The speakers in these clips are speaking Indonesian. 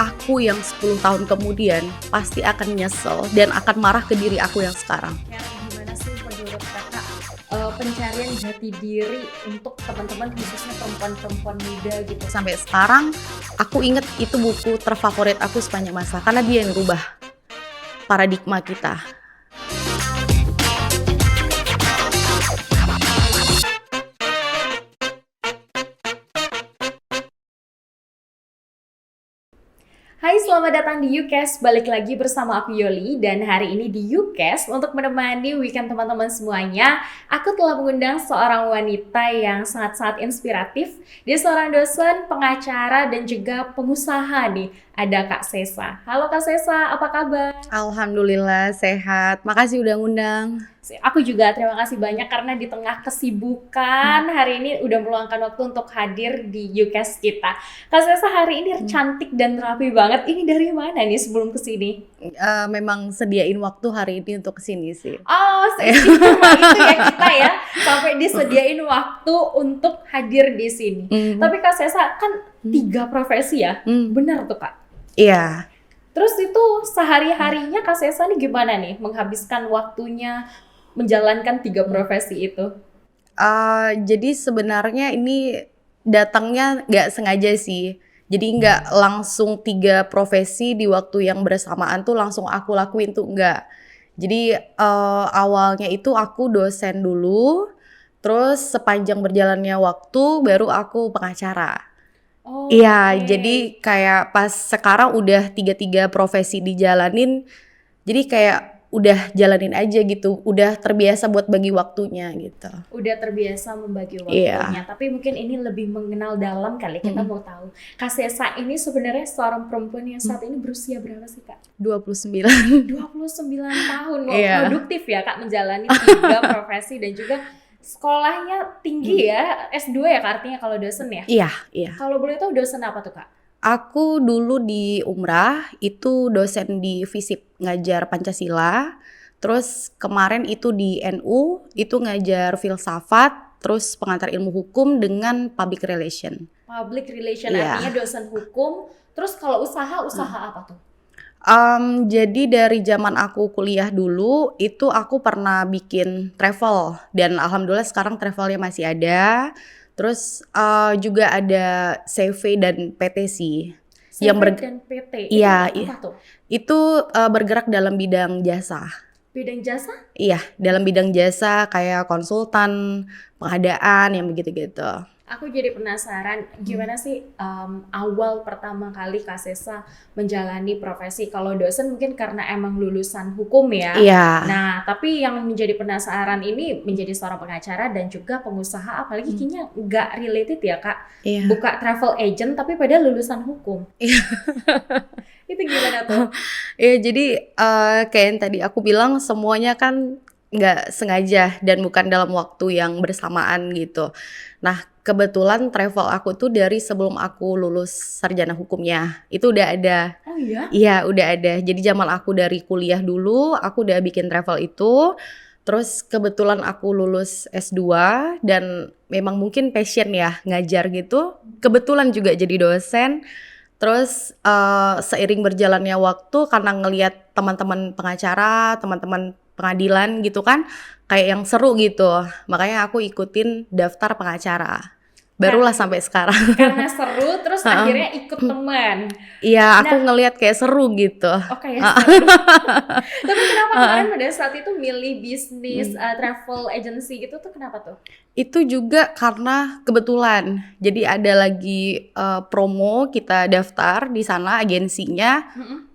aku yang 10 tahun kemudian pasti akan nyesel dan akan marah ke diri aku yang sekarang. Gimana sih menurut kakak pencarian jati diri untuk teman-teman khususnya perempuan-perempuan muda gitu? Sampai sekarang aku inget itu buku terfavorit aku sepanjang masa karena dia yang rubah paradigma kita. Hai, selamat datang di YouCast. Balik lagi bersama aku Yoli, dan hari ini di YouCast untuk menemani weekend teman-teman semuanya, aku telah mengundang seorang wanita yang sangat-sangat inspiratif. Dia seorang dosen, pengacara, dan juga pengusaha nih. Ada Kak Sesa. Halo Kak Sesa, apa kabar? Alhamdulillah sehat. Makasih udah ngundang. Aku juga terima kasih banyak karena di tengah kesibukan hari ini udah meluangkan waktu untuk hadir di YouCast kita. Kak Sesa hari ini cantik dan rapi banget. Ini dari mana nih sebelum kesini? Memang sediain waktu hari ini untuk kesini sih. Oh, seistimewa itu ya kita ya, sampai disediain waktu untuk hadir di sini. Tapi Kak Sesa kan 3 profesi ya, benar tuh Kak? Iya. Terus itu sehari-harinya Kak Sesa nih gimana nih menghabiskan waktunya menjalankan 3 profesi itu? Jadi sebenarnya ini datangnya nggak sengaja sih. Jadi nggak langsung 3 profesi di waktu yang bersamaan tuh langsung aku lakuin tuh enggak. Jadi awalnya itu aku dosen dulu, terus sepanjang berjalannya waktu baru aku pengacara. Oh, Iya, oke. jadi kayak pas sekarang udah 3 profesi dijalanin, jadi kayak udah jalanin aja gitu, udah terbiasa buat bagi waktunya gitu. Udah terbiasa membagi Iya. waktunya, tapi mungkin ini lebih mengenal dalam kali, kita mau tahu. Kak Sesa ini sebenarnya seorang perempuan yang saat ini berusia berapa sih Kak? 29. 29 tahun, loh. Iya. Produktif ya Kak menjalani 3 profesi dan juga sekolahnya tinggi ya, S2 ya Kak artinya kalau dosen ya? Iya, iya. Kalau boleh tahu dosen apa tuh Kak? Aku dulu di Umrah, itu dosen di FISIP, ngajar Pancasila. Terus kemarin itu di NU, itu ngajar filsafat, terus pengantar ilmu hukum dengan public relation. Public relation, Iya. artinya dosen hukum. Terus kalau usaha apa tuh? Jadi dari zaman aku kuliah dulu, itu aku pernah bikin travel. Dan alhamdulillah sekarang travelnya masih ada. Terus juga ada CV dan PT sih. CV dan PT, Iya, itu iya. apa tuh? Itu bergerak dalam bidang jasa. Bidang jasa? Iya, dalam bidang jasa kayak konsultan, pengadaan, yang begitu-gitu. Aku jadi penasaran gimana sih awal pertama kali Kak Sesa menjalani profesi. Kalau dosen mungkin karena emang lulusan hukum ya. Iya. Nah, tapi yang menjadi penasaran ini menjadi seorang pengacara dan juga pengusaha, apalagi kayaknya nggak related ya Kak. Iya. Buka travel agent tapi padahal lulusan hukum. Itu gimana tuh? Ya jadi kayak yang tadi aku bilang, semuanya kan nggak sengaja dan bukan dalam waktu yang bersamaan gitu. Nah kebetulan travel aku tuh dari sebelum aku lulus sarjana hukumnya, itu udah ada. Oh iya? Iya udah ada, jadi zaman aku dari kuliah dulu, aku udah bikin travel itu. Terus kebetulan aku lulus S2 dan memang mungkin passion ya ngajar gitu. Kebetulan juga jadi dosen. Terus seiring berjalannya waktu karena ngelihat teman-teman pengacara, teman-teman pengadilan gitu kan, kayak yang seru gitu. Makanya aku ikutin daftar pengacara. Barulah sampai sekarang. Karena seru terus akhirnya ikut teman. Iya, aku Nah, ngelihat kayak seru gitu. oke ya. Seru. Tapi kenapa kemarin pada saat itu milih bisnis travel agency gitu tuh kenapa tuh? Itu juga karena kebetulan. Jadi ada lagi promo, kita daftar di sana agensinya.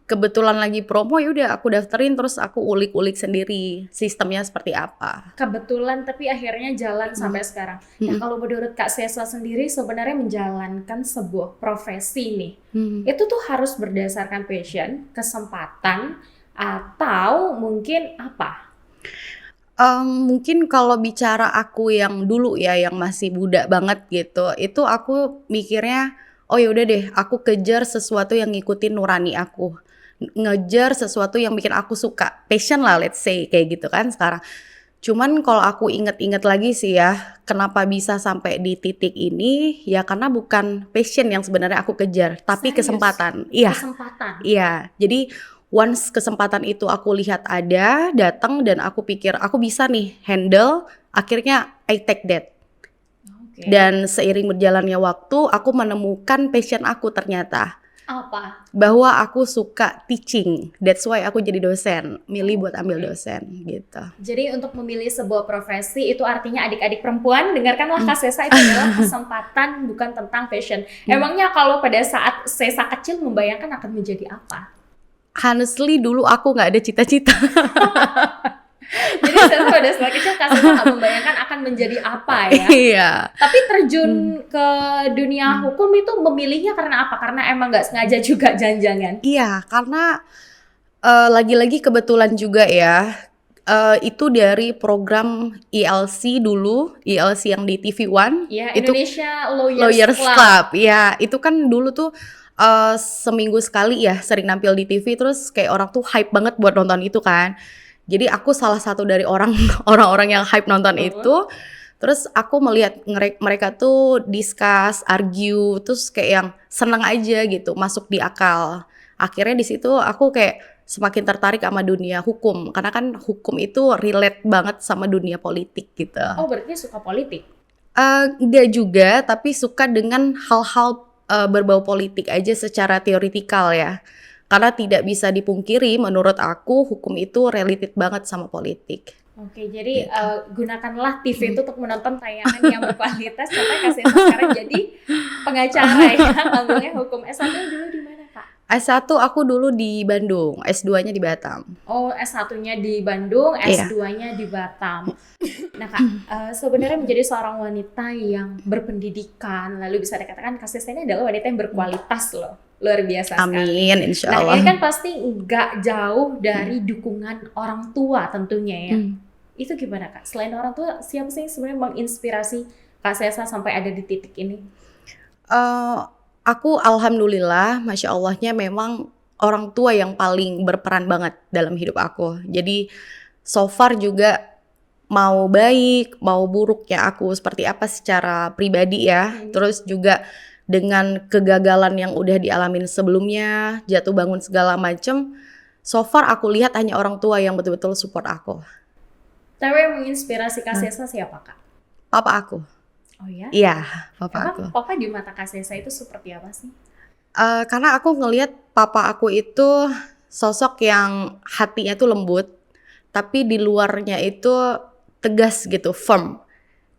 Kebetulan lagi promo, ya udah aku daftarin, terus aku ulik-ulik sendiri sistemnya seperti apa. Kebetulan tapi akhirnya jalan sampai sekarang. Nah, kalau menurut Kak Sesa sendiri sebenarnya menjalankan sebuah profesi nih, itu tuh harus berdasarkan passion, kesempatan, atau mungkin apa? Mungkin kalau bicara aku yang dulu ya, yang masih muda banget gitu, itu aku mikirnya, oh ya udah deh, aku kejar sesuatu yang ngikutin nurani aku, ngejar sesuatu yang bikin aku suka, passion lah let's say kayak gitu kan sekarang. Cuman kalau aku inget-inget lagi sih ya, kenapa bisa sampai di titik ini, ya karena bukan passion yang sebenarnya aku kejar, tapi Serius? kesempatan. Iya, Kesempatan. iya. Jadi once kesempatan itu aku lihat ada, datang dan aku pikir aku bisa nih handle, akhirnya I take that. Oke. Dan seiring berjalannya waktu, aku menemukan passion aku ternyata. Apa? Bahwa aku suka teaching, that's why aku jadi dosen, milih buat ambil dosen gitu. Jadi untuk memilih sebuah profesi itu artinya adik-adik perempuan dengarkanlah Kak Sesa, itu adalah kesempatan bukan tentang passion. Emangnya kalau pada saat Sesa kecil membayangkan akan menjadi apa? Honestly dulu aku nggak ada cita-cita. Jadi Sesa pada saat kecil Kak Sesa nggak membayangkan akan menjadi apa ya. Iya. Tapi terjun ke dunia hukum itu memilihnya karena apa? Karena emang nggak sengaja juga jangan-jangan. Iya, karena lagi-lagi kebetulan juga ya. Itu dari program ELC dulu, ELC yang di TV One. Ya, Itu Indonesia Lawyers Club. Ya, itu kan dulu tuh seminggu sekali ya sering nampil di TV, terus kayak orang tuh hype banget buat nonton itu kan. Jadi aku salah satu dari orang-orang yang hype nonton itu. Terus aku melihat mereka tuh discuss, argue, terus kayak yang seneng aja gitu, masuk di akal. Akhirnya di situ aku kayak semakin tertarik sama dunia hukum, karena kan hukum itu relate banget sama dunia politik gitu. Oh, berarti suka politik? Enggak juga, tapi suka dengan hal-hal berbau politik aja secara teoritikal ya. Karena tidak bisa dipungkiri menurut aku hukum itu related banget sama politik. Oke, jadi gunakanlah TV itu untuk menonton tayangan yang berkualitas. Contohnya Kak Sesa sekarang jadi pengacara ya, ngambilnya hukum. S1 dulu di mana, Kak? S1 aku dulu di Bandung, S2-nya di Batam. Oh, S1-nya di Bandung, S2-nya di Batam. Nah, Kak, sebenarnya menjadi seorang wanita yang berpendidikan, lalu bisa dikatakan Kak Sesa ini adalah wanita yang berkualitas loh. Luar biasa sekali. Amin, insya Nah, Allah. ini kan pasti nggak jauh dari dukungan orang tua tentunya ya. Itu gimana, Kak? Selain orang tua, siapa sih yang sebenarnya menginspirasi Kak Sesa sampai ada di titik ini? Aku alhamdulillah, masya Allahnya memang orang tua yang paling berperan banget dalam hidup aku. Jadi so far juga mau baik, mau buruk ya aku seperti apa secara pribadi ya. Terus juga dengan kegagalan yang udah dialamin sebelumnya, jatuh bangun segala macem. So far aku lihat hanya orang tua yang betul-betul support aku. Tapi yang menginspirasi Kak Sesa siapa, Kak? Papa aku. Oh ya? Iya, papa Emang aku. papa di mata Kak Sesa itu seperti apa sih? Karena aku ngelihat papa aku itu sosok yang hatinya tuh lembut, tapi di luarnya itu tegas gitu, firm.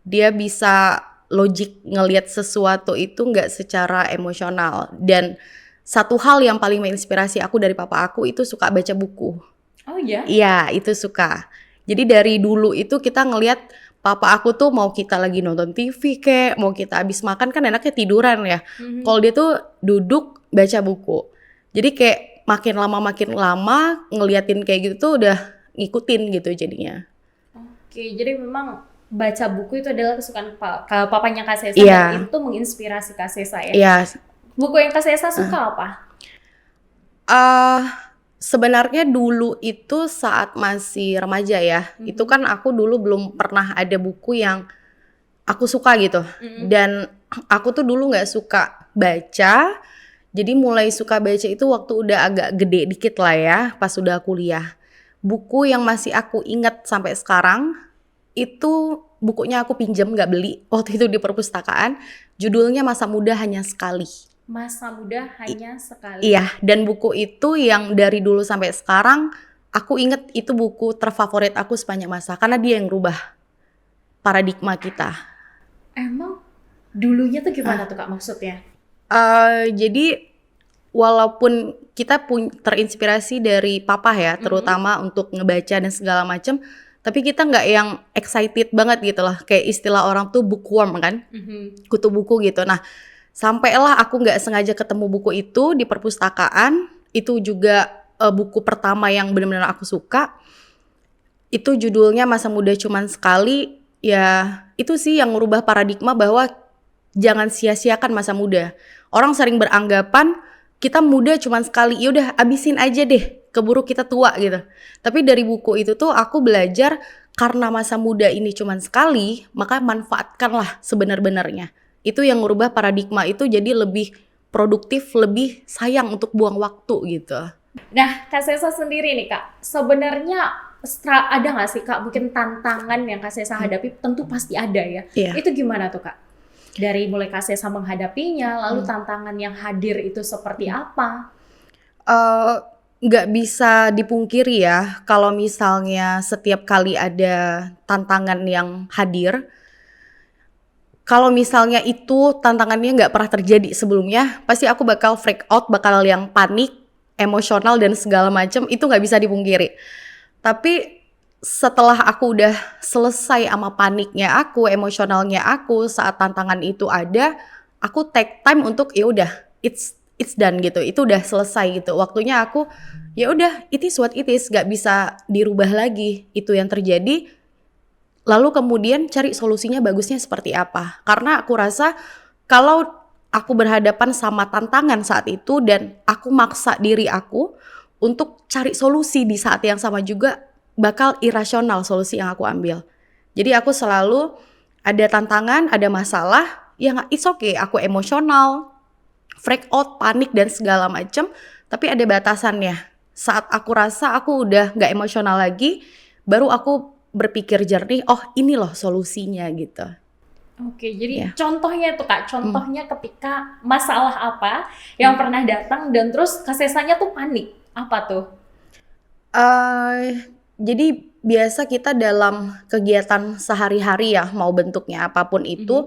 Dia bisa logik ngelihat sesuatu itu nggak secara emosional. Dan satu hal yang paling menginspirasi aku dari papa aku itu suka baca buku. Oh ya? Iya, itu suka. Jadi dari dulu itu kita ngelihat papa aku tuh mau kita lagi nonton TV kek, mau kita habis makan kan enaknya tiduran ya. Kalau dia tuh duduk baca buku. Jadi kayak makin lama ngeliatin kayak gitu tuh udah ngikutin gitu jadinya. Oke, jadi memang baca buku itu adalah kesukaan papanya Kak Sesa, Iya. dan itu menginspirasi Kak Sesa ya. Iya. Buku yang Kak Sesa suka apa? Sebenarnya dulu itu saat masih remaja ya, itu kan aku dulu belum pernah ada buku yang aku suka gitu. Dan aku tuh dulu nggak suka baca, jadi mulai suka baca itu waktu udah agak gede dikit lah ya, pas udah kuliah. Buku yang masih aku ingat sampai sekarang, itu bukunya aku pinjam nggak beli, waktu itu di perpustakaan, judulnya Masa Muda Hanya Sekali. Masa Muda Hanya Sekali. Iya, dan buku itu yang dari dulu sampai sekarang aku inget itu buku terfavorit aku sepanjang masa karena dia yang rubah paradigma kita. Emang dulunya tuh gimana tuh Kak maksudnya? Jadi walaupun kita terinspirasi dari papa ya, terutama untuk ngebaca dan segala macem, tapi kita nggak yang excited banget gitu loh, kayak istilah orang tuh bookworm kan, kutu buku gitu. Nah, sampailah aku nggak sengaja ketemu buku itu di perpustakaan, itu juga buku pertama yang benar-benar aku suka. Itu judulnya Masa Muda Cuman Sekali, ya itu sih yang merubah paradigma bahwa jangan sia-siakan masa muda. Orang sering beranggapan kita muda cuman sekali, yaudah abisin aja deh, keburu kita tua gitu. Tapi dari buku itu tuh aku belajar karena masa muda ini cuman sekali, maka manfaatkanlah sebenar-benarnya. Itu yang ngubah paradigma itu jadi lebih produktif, lebih sayang untuk buang waktu gitu. Nah, Kak Sesa sendiri nih Kak, sebenarnya ada nggak sih Kak mungkin tantangan yang Kak Sesa hadapi? Tentu pasti ada ya. Iya. Itu gimana tuh Kak? Dari mulai Kak Sesa menghadapinya, lalu tantangan yang hadir itu seperti apa? Nggak bisa dipungkiri ya, kalau misalnya setiap kali ada tantangan yang hadir, kalau misalnya itu tantangannya nggak pernah terjadi sebelumnya, pasti aku bakal freak out, bakal yang panik, emosional dan segala macam, itu nggak bisa dipungkiri. Tapi setelah aku udah selesai sama paniknya aku, emosionalnya aku saat tantangan itu ada, aku take time untuk ya udah, it's done gitu. Itu udah selesai gitu. Waktunya aku ya udah, it is what it is, gak bisa dirubah lagi. Itu yang terjadi. Lalu kemudian cari solusinya bagusnya seperti apa. Karena aku rasa kalau aku berhadapan sama tantangan saat itu dan aku maksa diri aku untuk cari solusi di saat yang sama juga, bakal irasional solusi yang aku ambil. Jadi aku selalu ada tantangan, ada masalah, ya it's okay, aku emosional, freak out, panik dan segala macam, tapi ada batasannya. Saat aku rasa aku udah gak emosional lagi, baru aku berpikir jernih, oh ini loh solusinya gitu. Oke, jadi contohnya tuh Kak, contohnya ketika masalah apa yang pernah datang dan terus Kak Sesanya tuh panik, apa tuh? Jadi biasa kita dalam kegiatan sehari-hari ya, mau bentuknya apapun itu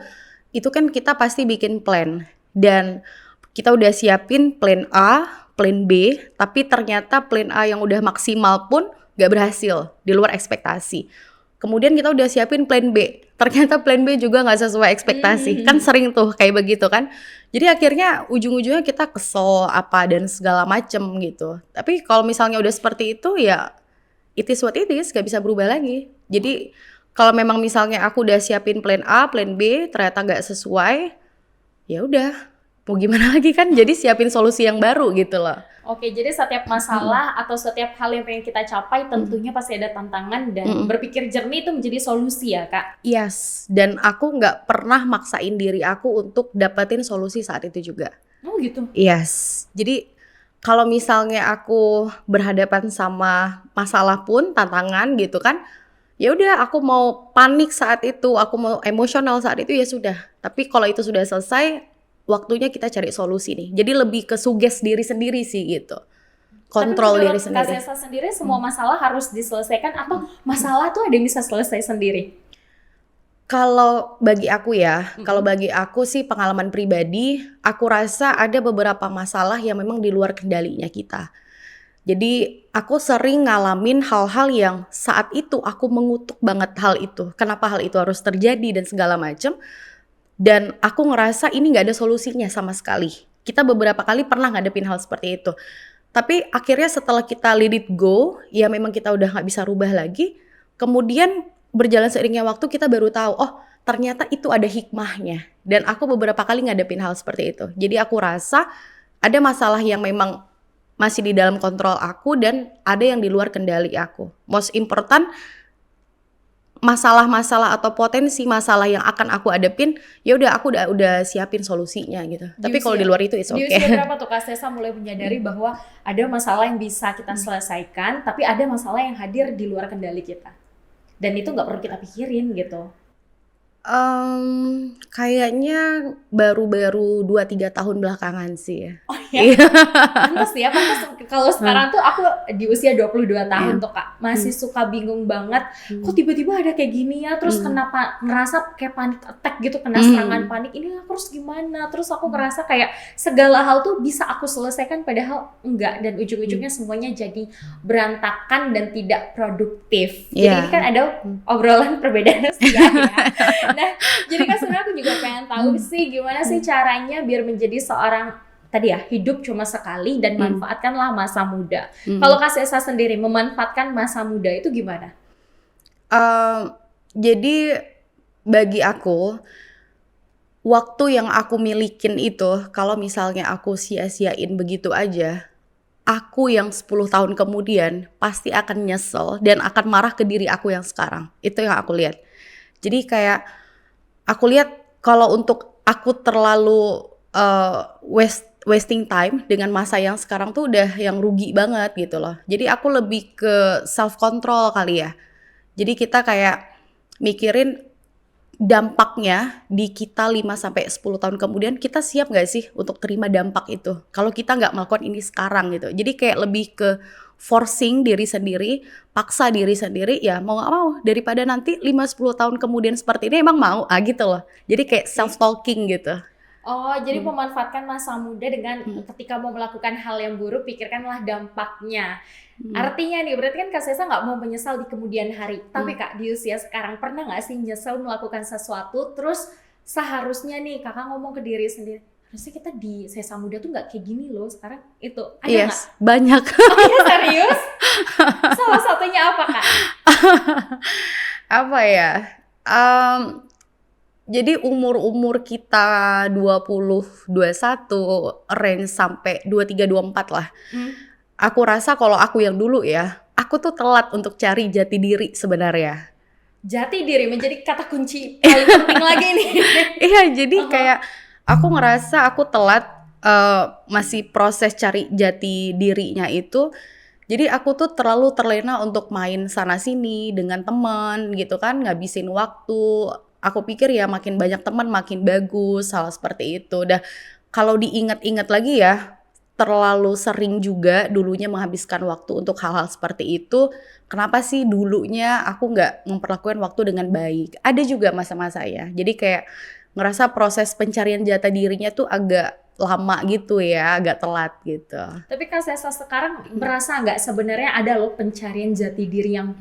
kan kita pasti bikin plan. Dan kita udah siapin plan A, plan B, tapi ternyata plan A yang udah maksimal pun gak berhasil, di luar ekspektasi. Kemudian kita udah siapin plan B, ternyata plan B juga gak sesuai ekspektasi. Kan sering tuh kayak begitu kan. Jadi akhirnya ujung-ujungnya kita kesel apa dan segala macem gitu. Tapi kalau misalnya udah seperti itu ya it is what it is, gak bisa berubah lagi. Jadi kalau memang misalnya aku udah siapin plan A, plan B, ternyata gak sesuai, ya udah, mau gimana lagi kan? Jadi siapin solusi yang baru gitu loh. Oke, jadi setiap masalah atau setiap hal yang pengen kita capai tentunya pasti ada tantangan dan berpikir jernih itu menjadi solusi ya Kak? Yes, dan aku gak pernah maksain diri aku untuk dapetin solusi saat itu juga. Oh gitu? Yes, jadi kalau misalnya aku berhadapan sama masalah pun, tantangan gitu kan, ya udah aku mau panik saat itu, aku mau emosional saat itu ya sudah. Tapi kalau itu sudah selesai, waktunya kita cari solusi nih. Jadi lebih ke suges diri sendiri sih gitu. Kontrol diri sendiri. Tapi menurut Kak Sesa sendiri semua masalah harus diselesaikan atau masalah tuh ada yang bisa selesai sendiri? Kalau bagi aku ya, kalau bagi aku sih pengalaman pribadi, aku rasa ada beberapa masalah yang memang di luar kendalinya kita. Jadi aku sering ngalamin hal-hal yang saat itu aku mengutuk banget hal itu. Kenapa hal itu harus terjadi dan segala macam. Dan aku ngerasa ini gak ada solusinya sama sekali. Kita beberapa kali pernah ngadepin hal seperti itu. Tapi akhirnya setelah kita let it go, ya memang kita udah gak bisa rubah lagi. Kemudian berjalan seiringnya waktu kita baru tahu, oh ternyata itu ada hikmahnya. Dan aku beberapa kali ngadepin hal seperti itu. Jadi aku rasa ada masalah yang memang masih di dalam kontrol aku dan ada yang di luar kendali aku. Most important, masalah-masalah atau potensi masalah yang akan aku hadapin, ya udah aku udah siapin solusinya gitu. Tapi kalau di luar itu it's okay. Di usia berapa tuh Kak Sesa mulai menyadari bahwa ada masalah yang bisa kita selesaikan, tapi ada masalah yang hadir di luar kendali kita? Dan itu nggak perlu kita pikirin gitu. Kayaknya baru-baru 2-3 tahun belakangan sih ya. Oh ya? Pantes ya, pantes kalau sekarang tuh aku di usia 22 tahun tuh Kak, masih suka bingung banget, kok tiba-tiba ada kayak gini ya, terus kenapa ngerasa kayak panic attack gitu, kena serangan panik, ini aku harus gimana, terus aku ngerasa kayak segala hal tuh bisa aku selesaikan padahal enggak, dan ujung-ujungnya semuanya jadi berantakan dan tidak produktif. Jadi ini kan ada obrolan perbedaan usia ya. Nah, jadi kan sebenarnya aku juga pengen tahu sih gimana sih caranya biar menjadi seorang tadi ya hidup cuma sekali dan manfaatkanlah masa muda. Kalau Kak Sesa sendiri memanfaatkan masa muda itu gimana? Jadi bagi aku waktu yang aku milikin itu kalau misalnya aku sia-siain begitu aja, aku yang 10 tahun kemudian pasti akan nyesel dan akan marah ke diri aku yang sekarang. Itu yang aku lihat. Jadi kayak aku lihat kalau untuk aku terlalu wasting time dengan masa yang sekarang tuh udah yang rugi banget gitu loh. Jadi aku lebih ke self control kali ya. Jadi kita kayak mikirin dampaknya di kita 5-10 tahun kemudian, kita siap gak sih untuk terima dampak itu? Kalau kita gak melakukan ini sekarang gitu. Jadi kayak lebih ke forcing diri sendiri, paksa diri sendiri, ya mau gak mau. Daripada nanti 5-10 tahun kemudian seperti ini emang mau, gitu loh. Jadi kayak self-talking gitu. Oh, jadi memanfaatkan masa muda dengan ketika mau melakukan hal yang buruk, pikirkanlah dampaknya. Artinya nih, berarti kan Kak Sesa nggak mau menyesal di kemudian hari. Tapi Kak, di usia sekarang pernah nggak sih nyesel melakukan sesuatu, terus seharusnya nih Kakak ngomong ke diri sendiri, harusnya kita di Sesa muda tuh nggak kayak gini loh sekarang. Itu ada nggak? Yes, banyak. Oh iya, serius? Salah satunya apa Kak? Apa ya? Jadi umur-umur kita 20, 21, range sampai 23, 24 lah. Aku rasa kalau aku yang dulu ya, aku tuh telat untuk cari jati diri sebenarnya. Jati diri menjadi kata kunci paling penting lagi nih. Iya, jadi kayak aku ngerasa aku telat masih proses cari jati dirinya itu. Jadi aku tuh terlalu terlena untuk main sana sini dengan teman gitu kan, ngabisin waktu. Aku pikir ya makin banyak teman makin bagus, hal seperti itu. Dah kalau diingat-ingat lagi ya, terlalu sering juga dulunya menghabiskan waktu untuk hal-hal seperti itu. Kenapa sih dulunya aku nggak memperlakukan waktu dengan baik? Ada juga masa-masa ya. Jadi kayak ngerasa proses pencarian jati dirinya tuh agak lama gitu ya, agak telat gitu. Tapi Kak Sesa sekarang merasa nggak sebenarnya ada loh pencarian jati diri yang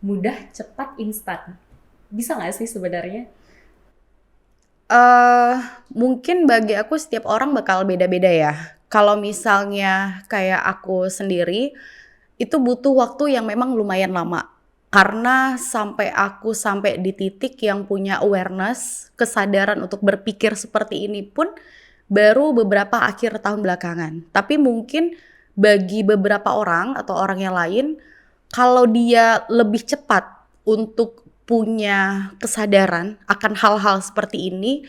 mudah, cepat, instan? Bisa nggak sih sebenarnya? Mungkin bagi aku setiap orang bakal beda-beda ya. Kalau misalnya kayak aku sendiri, itu butuh waktu yang memang lumayan lama. Karena sampai di titik yang punya awareness, kesadaran untuk berpikir seperti ini pun baru beberapa akhir tahun belakangan. Tapi mungkin bagi beberapa orang atau orang yang lain, kalau dia lebih cepat untuk punya kesadaran akan hal-hal seperti ini,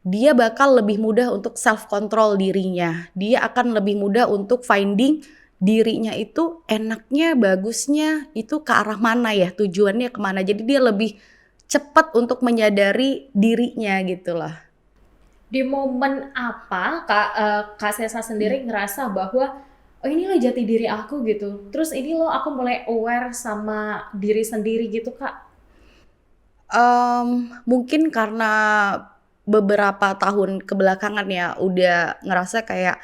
dia bakal lebih mudah untuk self control dirinya. Dia akan lebih mudah untuk finding dirinya itu enaknya, bagusnya itu ke arah mana ya, tujuannya kemana. Jadi dia lebih cepat untuk menyadari dirinya gitu lah. Di momen apa Kak Sesa sendiri ngerasa bahwa oh inilah jati diri aku gitu. Terus ini loh aku mulai aware sama diri sendiri gitu Kak. Mungkin karena beberapa tahun kebelakangan ya udah ngerasa kayak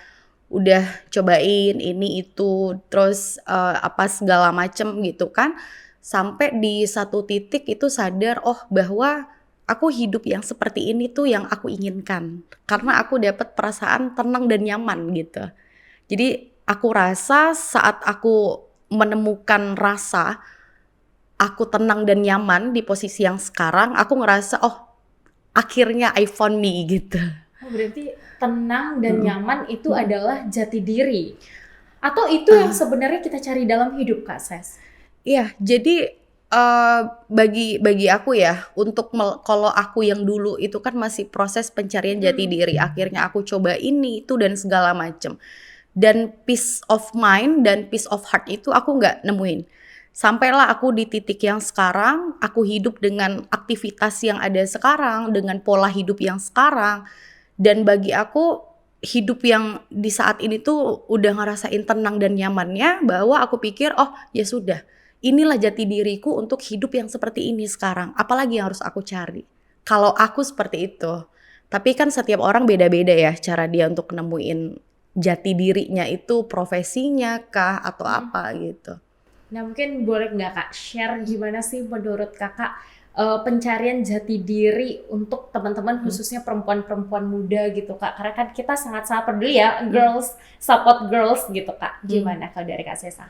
udah cobain ini itu terus apa segala macem gitu kan, sampai di satu titik itu sadar bahwa aku hidup yang seperti ini tuh yang aku inginkan karena aku dapat perasaan tenang dan nyaman gitu. Jadi aku rasa saat aku menemukan rasa aku tenang dan nyaman di posisi yang sekarang, aku ngerasa akhirnya I found me gitu. Oh, berarti tenang dan nyaman itu adalah jati diri. Atau itu yang sebenarnya kita cari dalam hidup Kak Ses? Iya, jadi bagi aku ya, untuk kalau aku yang dulu itu kan masih proses pencarian jati diri. Akhirnya aku coba ini, itu dan segala macem. Dan peace of mind dan peace of heart itu aku nggak nemuin. Sampailah aku di titik yang sekarang, aku hidup dengan aktivitas yang ada sekarang, dengan pola hidup yang sekarang. Dan bagi aku, hidup yang di saat ini tuh udah ngerasain tenang dan nyamannya, bahwa aku pikir, ya sudah, inilah jati diriku untuk hidup yang seperti ini sekarang. Apalagi yang harus aku cari. Kalau aku seperti itu. Tapi kan setiap orang beda-beda ya cara dia untuk nemuin jati dirinya itu, profesinya kah atau apa gitu. Nah mungkin boleh nggak Kak share gimana sih menurut Kakak pencarian jati diri untuk teman-teman khususnya perempuan-perempuan muda gitu Kak. Karena kan kita sangat-sangat peduli ya girls, support girls gitu Kak. Gimana kalau dari Kak Sesa?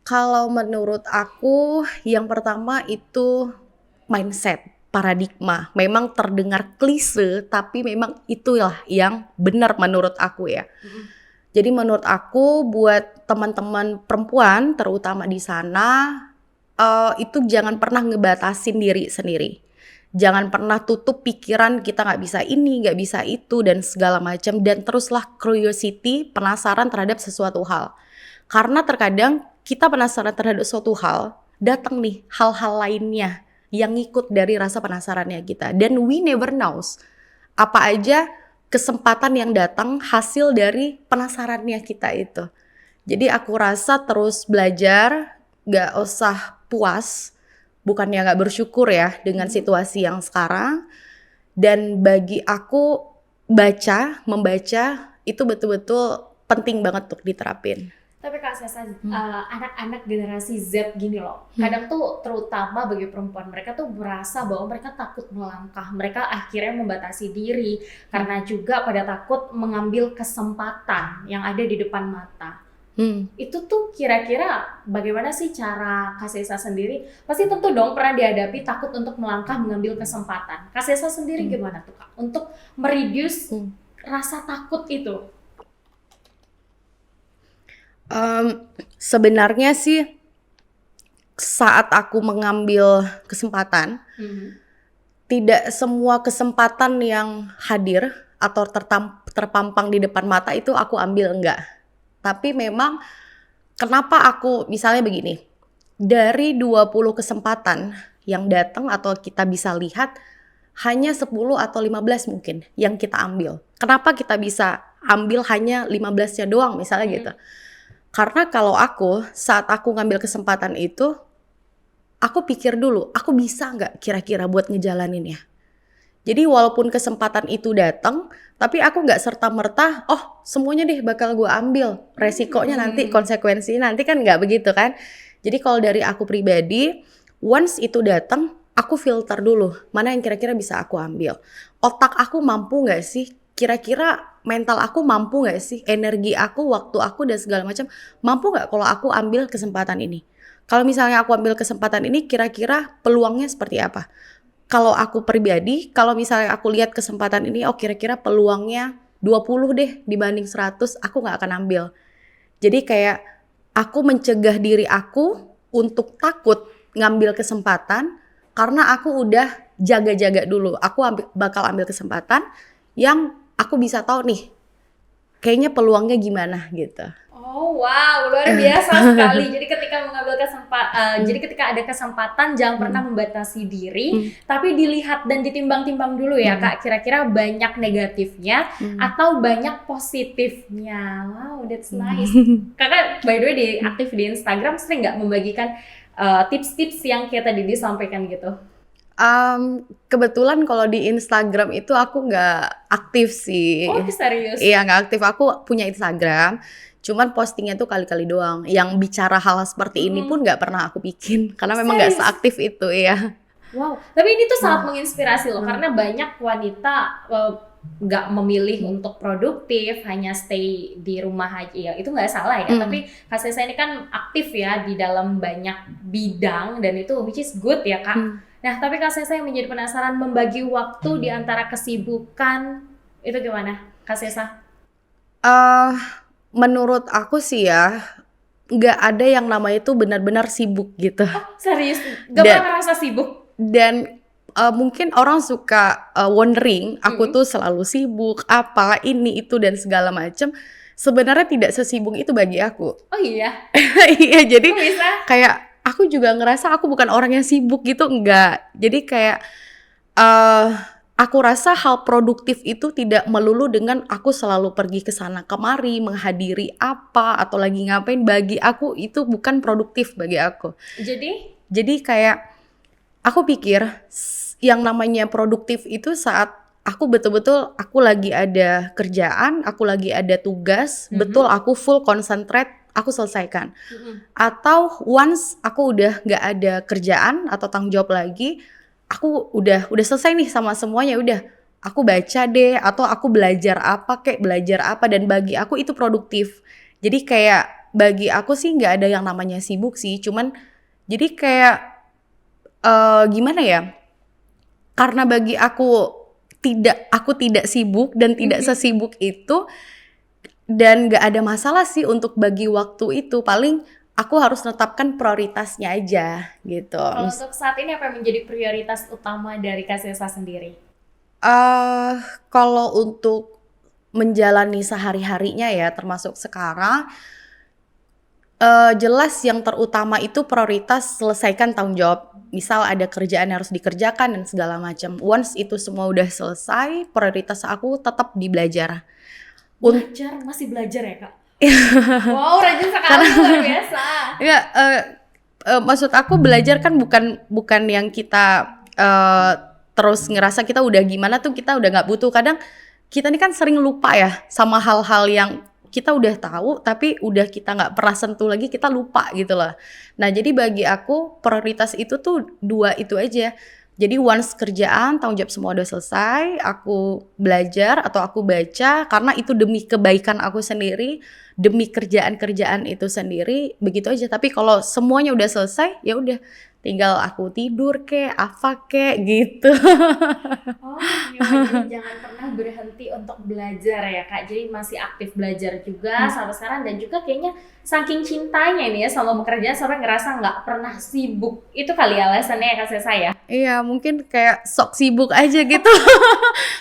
Kalau menurut aku yang pertama itu mindset, paradigma. Memang terdengar klise tapi memang itulah yang benar menurut aku ya. Jadi menurut aku buat teman-teman perempuan terutama di sana itu jangan pernah ngebatasin diri sendiri. Jangan pernah tutup pikiran kita nggak bisa ini, nggak bisa itu dan segala macam dan teruslah curiosity, penasaran terhadap sesuatu hal. Karena terkadang kita penasaran terhadap suatu hal, datang nih hal-hal lainnya yang ngikut dari rasa penasarannya kita dan we never knows apa aja kesempatan yang datang hasil dari penasarannya kita itu. Jadi aku rasa terus belajar, gak usah puas, bukannya gak bersyukur ya dengan situasi yang sekarang. Dan bagi aku membaca itu betul-betul penting banget untuk diterapin. Tapi Kak Sesa, anak-anak generasi Z gini loh, kadang tuh terutama bagi perempuan, mereka tuh merasa bahwa mereka takut melangkah, mereka akhirnya membatasi diri karena juga pada takut mengambil kesempatan yang ada di depan mata. Itu tuh kira-kira bagaimana sih cara Kak Sesa sendiri? Pasti tentu dong pernah dihadapi takut untuk melangkah mengambil kesempatan. Kak Sesa sendiri gimana tuh Kak untuk mereduce rasa takut itu? Sebenarnya sih saat aku mengambil kesempatan, tidak semua kesempatan yang hadir atau terpampang di depan mata itu aku ambil, enggak. Tapi memang kenapa aku misalnya begini, dari 20 kesempatan yang datang atau kita bisa lihat, hanya 10 atau 15 mungkin yang kita ambil. Kenapa kita bisa ambil hanya 15-nya doang misalnya gitu. Karena kalau saat aku ngambil kesempatan itu, aku pikir dulu, aku bisa nggak kira-kira buat ngejalaninnya. Jadi walaupun kesempatan itu datang, tapi aku nggak serta-merta, oh semuanya deh bakal gue ambil. Resikonya nanti, konsekuensinya nanti kan nggak begitu kan. Jadi kalau dari aku pribadi, once itu datang, aku filter dulu, mana yang kira-kira bisa aku ambil. Otak aku mampu nggak sih? Kira-kira mental aku mampu gak sih? Energi aku, waktu aku dan segala macam mampu gak kalau aku ambil kesempatan ini? Kalau misalnya aku ambil kesempatan ini, kira-kira peluangnya seperti apa? Kalau aku pribadi, kalau misalnya aku lihat kesempatan ini, oh kira-kira peluangnya 20 deh dibanding 100, aku gak akan ambil. Jadi kayak aku mencegah diri aku untuk takut ngambil kesempatan karena aku udah jaga-jaga dulu. Aku bakal ambil kesempatan yang aku bisa tahu nih, kayaknya peluangnya gimana gitu. Oh wow, luar biasa sekali. Jadi ketika mengambil jadi ketika ada kesempatan jangan pernah membatasi diri, tapi dilihat dan ditimbang-timbang dulu ya Kak. Kira-kira banyak negatifnya atau banyak positifnya. Wow, that's nice. Kakak by the way aktif di Instagram, sering nggak membagikan tips-tips yang kayak tadi disampaikan gitu? Kebetulan kalau di Instagram itu aku nggak aktif sih. Oh serius? Iya nggak aktif, aku punya Instagram, cuman postingnya tuh kali-kali doang. Yang bicara hal seperti ini pun nggak pernah aku bikin, karena memang nggak seaktif itu ya. Wow, tapi ini tuh sangat menginspirasi loh, karena banyak wanita nggak memilih untuk produktif, hanya stay di rumah aja ya, itu nggak salah ya. Tapi Kak Sesa ini kan aktif ya di dalam banyak bidang dan itu which is good ya Kak. Nah, tapi Kak Sesa yang menjadi penasaran membagi waktu di antara kesibukan itu gimana, Kak Sesa? Menurut aku sih ya, nggak ada yang namanya itu benar-benar sibuk gitu. Oh, serius? Gak pernah ngerasa sibuk? Dan mungkin orang suka wondering, aku tuh selalu sibuk, apa, ini, itu, dan segala macem. Sebenarnya tidak sesibuk itu bagi aku. Oh iya? Iya, jadi bisa? Kayak aku juga ngerasa aku bukan orang yang sibuk gitu, enggak. Jadi kayak aku rasa hal produktif itu tidak melulu dengan aku selalu pergi ke sana kemari, menghadiri apa, atau lagi ngapain. Bagi aku itu bukan produktif bagi aku. Jadi kayak aku pikir yang namanya produktif itu saat aku betul-betul aku lagi ada kerjaan, aku lagi ada tugas, betul aku full concentrate, aku selesaikan. Atau once aku udah nggak ada kerjaan atau tanggung jawab lagi, aku udah selesai nih sama semuanya, udah aku baca deh atau aku belajar apa dan bagi aku itu produktif. Jadi kayak bagi aku sih nggak ada yang namanya sibuk sih, cuman jadi kayak gimana ya? Karena bagi aku tidak sibuk dan tidak sesibuk itu, Dan gak ada masalah sih untuk bagi waktu itu, paling aku harus menetapkan prioritasnya aja gitu. Kalau untuk saat ini apa yang menjadi prioritas utama dari Kak Sesa sendiri? Kalau untuk menjalani sehari-harinya ya, termasuk sekarang, jelas yang terutama itu prioritas selesaikan tanggung jawab. Misal ada kerjaan yang harus dikerjakan dan segala macam. Once itu semua udah selesai, prioritas aku tetap di belajar. Belajar, masih belajar ya Kak? Wow, rajin sekali, luar biasa. Ya, maksud aku belajar kan bukan yang kita terus ngerasa kita udah gimana tuh kita udah nggak butuh. Kadang kita ini kan sering lupa ya sama hal-hal yang kita udah tahu tapi udah kita nggak pernah sentuh lagi, kita lupa gitu loh. Nah jadi bagi aku prioritas itu tuh 2 itu aja. Jadi once kerjaan, tanggung jawab semua udah selesai, aku belajar atau aku baca karena itu demi kebaikan aku sendiri, demi kerjaan-kerjaan itu sendiri, begitu aja. Tapi kalau semuanya udah selesai, ya udah tinggal aku tidur apa gitu. Oh, jadi jangan pernah berhenti untuk belajar ya Kak. Jadi masih aktif belajar juga sampai sekarang, dan juga kayaknya saking cintanya ini ya sama pekerjaan sampai ngerasa nggak pernah sibuk. Itu kali ya alasannya ya Kak Sesa ya? Iya, mungkin kayak sok sibuk aja gitu.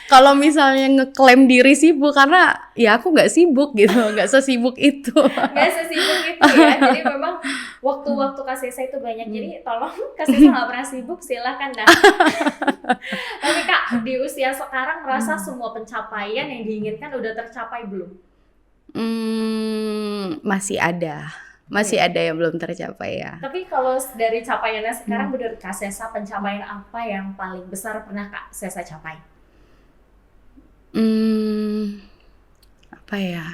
Kalau misalnya ngeklaim diri sibuk, karena ya aku nggak sibuk gitu, nggak sesibuk itu. Nggak sesibuk itu ya. Jadi memang waktu-waktu Kak Sesa itu banyak. Jadi tolong Kak Sesa nggak pernah sibuk, silahkan dah. Tapi Kak, di usia sekarang merasa semua pencapaian yang diinginkan udah tercapai belum? Masih ada yang belum tercapai ya. Tapi kalau dari capaiannya sekarang, menurut Kak Sesa, pencapaian apa yang paling besar pernah Kak Sesa capai? Apa ya?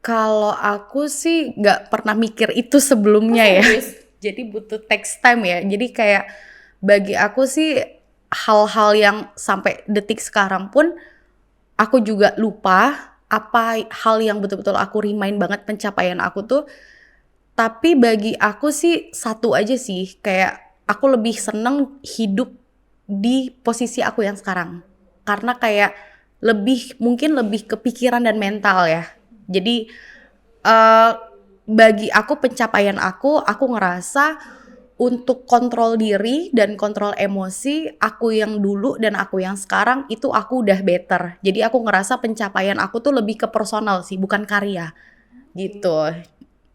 Kalau aku sih nggak pernah mikir itu sebelumnya ya. Jadi butuh text time ya. Jadi kayak bagi aku sih hal-hal yang sampai detik sekarang pun aku juga lupa apa hal yang betul-betul aku remind banget pencapaian aku tuh. Tapi bagi aku sih satu aja sih, kayak aku lebih seneng hidup di posisi aku yang sekarang. Karena kayak mungkin lebih kepikiran dan mental ya. Jadi bagi aku pencapaian aku ngerasa untuk kontrol diri dan kontrol emosi, aku yang dulu dan aku yang sekarang itu aku udah better. Jadi aku ngerasa pencapaian aku tuh lebih ke personal sih, bukan karya gitu.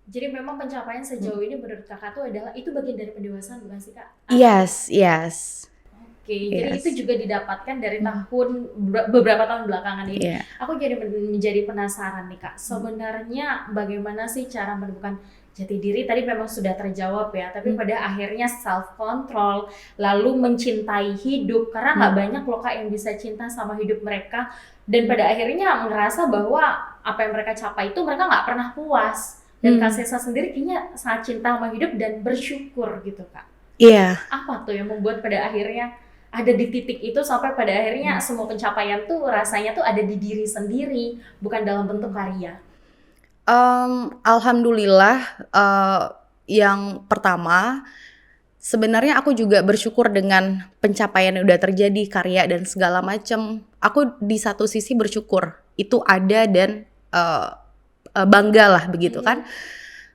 Jadi memang pencapaian sejauh ini menurut Kakak tuh adalah itu bagian dari pendewasaan, bukan sih Kak? Yes. Jadi itu juga didapatkan dari beberapa tahun belakangan ini. Yeah. Aku jadi menjadi penasaran nih Kak, sebenarnya bagaimana sih cara menemukan jati diri? Tadi memang sudah terjawab ya, tapi pada akhirnya self control, lalu mencintai hidup, karena nggak banyak loh Kak yang bisa cinta sama hidup mereka, dan pada akhirnya ngerasa bahwa apa yang mereka capai itu mereka nggak pernah puas. Dan Kak Sesa sendiri kayaknya sangat cinta sama hidup dan bersyukur gitu Kak. Iya. Apa tuh yang membuat pada akhirnya ada di titik itu sampai pada akhirnya semua pencapaian tuh rasanya tuh ada di diri sendiri, bukan dalam bentuk karya? Alhamdulillah, yang pertama sebenarnya aku juga bersyukur dengan pencapaian yang udah terjadi, karya dan segala macam. Aku di satu sisi bersyukur itu ada dan bangga lah begitu kan.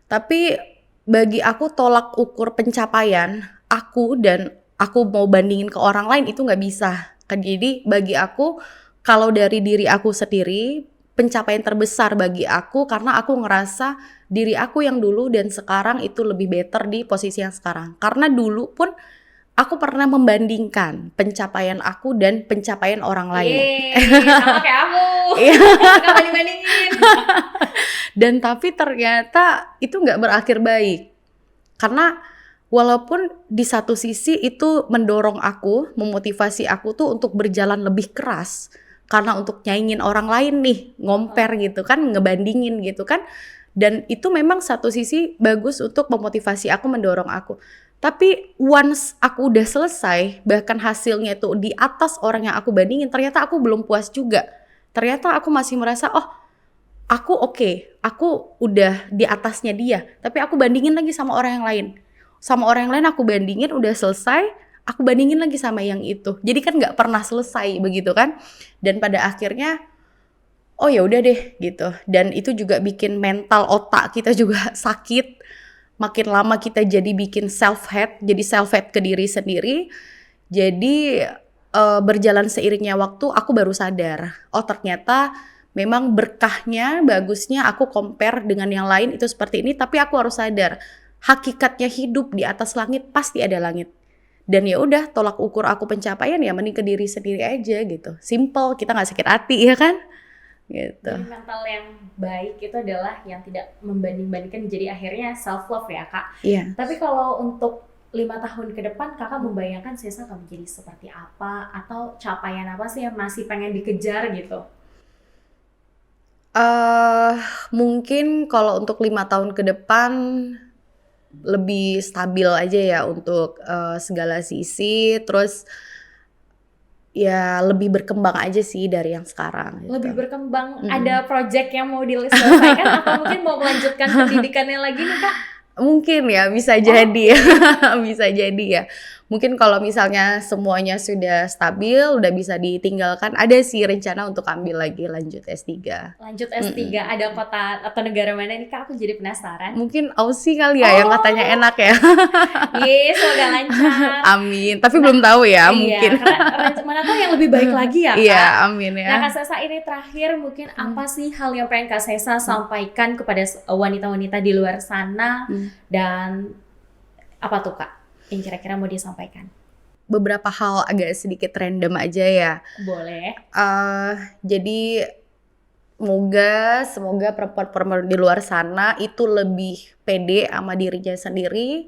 Tapi bagi aku tolak ukur pencapaian aku dan aku mau bandingin ke orang lain itu nggak bisa. Jadi bagi aku, kalau dari diri aku sendiri, pencapaian terbesar bagi aku karena aku ngerasa diri aku yang dulu dan sekarang itu lebih better di posisi yang sekarang. Karena dulu pun aku pernah membandingkan pencapaian aku dan pencapaian orang lain. Sama kayak aku. Suka banding-bandingin. Dan tapi ternyata itu nggak berakhir baik. Karena walaupun di satu sisi itu mendorong aku, memotivasi aku tuh untuk berjalan lebih keras. Karena untuk nyaingin orang lain nih, ngomper gitu kan, ngebandingin gitu kan. Dan itu memang satu sisi bagus untuk memotivasi aku, mendorong aku. Tapi once aku udah selesai, bahkan hasilnya tuh di atas orang yang aku bandingin, ternyata aku belum puas juga. Ternyata aku masih merasa, oh aku oke, aku udah di atasnya dia. Tapi aku bandingin lagi sama orang yang lain. Sama orang yang lain aku bandingin, udah selesai, aku bandingin lagi sama yang itu. Jadi kan gak pernah selesai begitu kan. Dan pada akhirnya oh ya udah deh gitu. Dan itu juga bikin mental otak kita juga sakit. Makin lama kita jadi bikin self-hate, jadi self-hate ke diri sendiri. Jadi berjalan seiringnya waktu aku baru sadar, oh ternyata memang berkahnya, bagusnya aku compare dengan yang lain itu seperti ini, tapi aku harus sadar hakikatnya hidup di atas langit pasti ada langit. Dan ya udah, tolak ukur aku pencapaian ya mending ke diri sendiri aja gitu. Simple, kita nggak sakit hati ya kan? Gitu. Jadi mental yang baik itu adalah yang tidak membanding-bandingkan, jadi akhirnya self love ya Kak. Iya. Tapi kalau untuk 5 tahun ke depan Kakak membayangkan Sesa akan menjadi seperti apa, atau capaian apa sih yang masih pengen dikejar gitu? Mungkin kalau untuk 5 tahun ke depan lebih stabil aja ya untuk segala sisi, terus ya lebih berkembang aja sih dari yang sekarang gitu. Lebih berkembang, ada project yang mau diselesaikan atau mungkin mau melanjutkan pendidikannya lagi nih Kak? Mungkin ya, bisa jadi ya. Bisa jadi ya. Mungkin kalau misalnya semuanya sudah stabil, udah bisa ditinggalkan, ada sih rencana untuk ambil lagi lanjut S3. Lanjut S3, ada kota atau negara mana nih Kak? Aku jadi penasaran. Mungkin Aussie kali ya, yang katanya enak ya. Yes, semoga lancar. Amin, tapi belum tahu ya, mungkin. Karena mana tahu yang lebih baik lagi ya Kak. Iya, amin ya. Nah Kak Sesa, ini terakhir mungkin apa sih hal yang pengen Kak Sesa sampaikan kepada wanita-wanita di luar sana, dan apa tuh Kak yang kira-kira mau disampaikan? Beberapa hal agak sedikit random aja ya. Boleh. Jadi semoga perempuan-perempuan di luar sana itu lebih pede sama dirinya sendiri,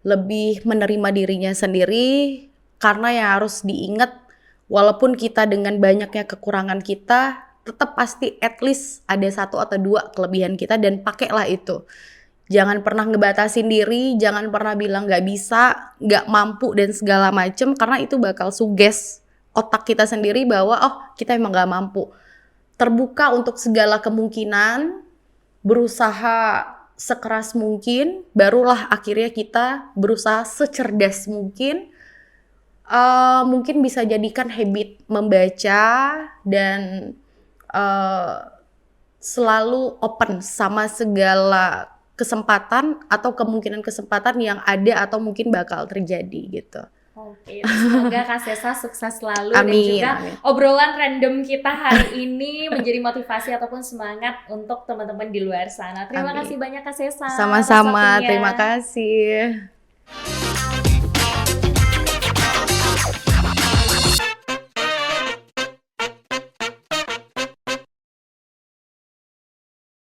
lebih menerima dirinya sendiri, karena yang harus diingat, walaupun kita dengan banyaknya kekurangan kita, tetap pasti at least ada 1 atau 2 kelebihan kita, dan pakailah itu. Jangan pernah ngebatasin diri, jangan pernah bilang gak bisa, gak mampu dan segala macem, karena itu bakal suges otak kita sendiri bahwa oh kita emang gak mampu. Terbuka untuk segala kemungkinan, berusaha sekeras mungkin, barulah akhirnya kita berusaha secerdas mungkin. Mungkin bisa jadikan habit membaca dan selalu open sama segala kesempatan atau kemungkinan kesempatan yang ada atau mungkin bakal terjadi gitu. Oke, semoga Kak Sesa sukses selalu. Amin, dan juga amin. Obrolan random kita hari ini menjadi motivasi ataupun semangat untuk teman-teman di luar sana. Terima kasih banyak Kak Sesa. Sama-sama, terima kasih.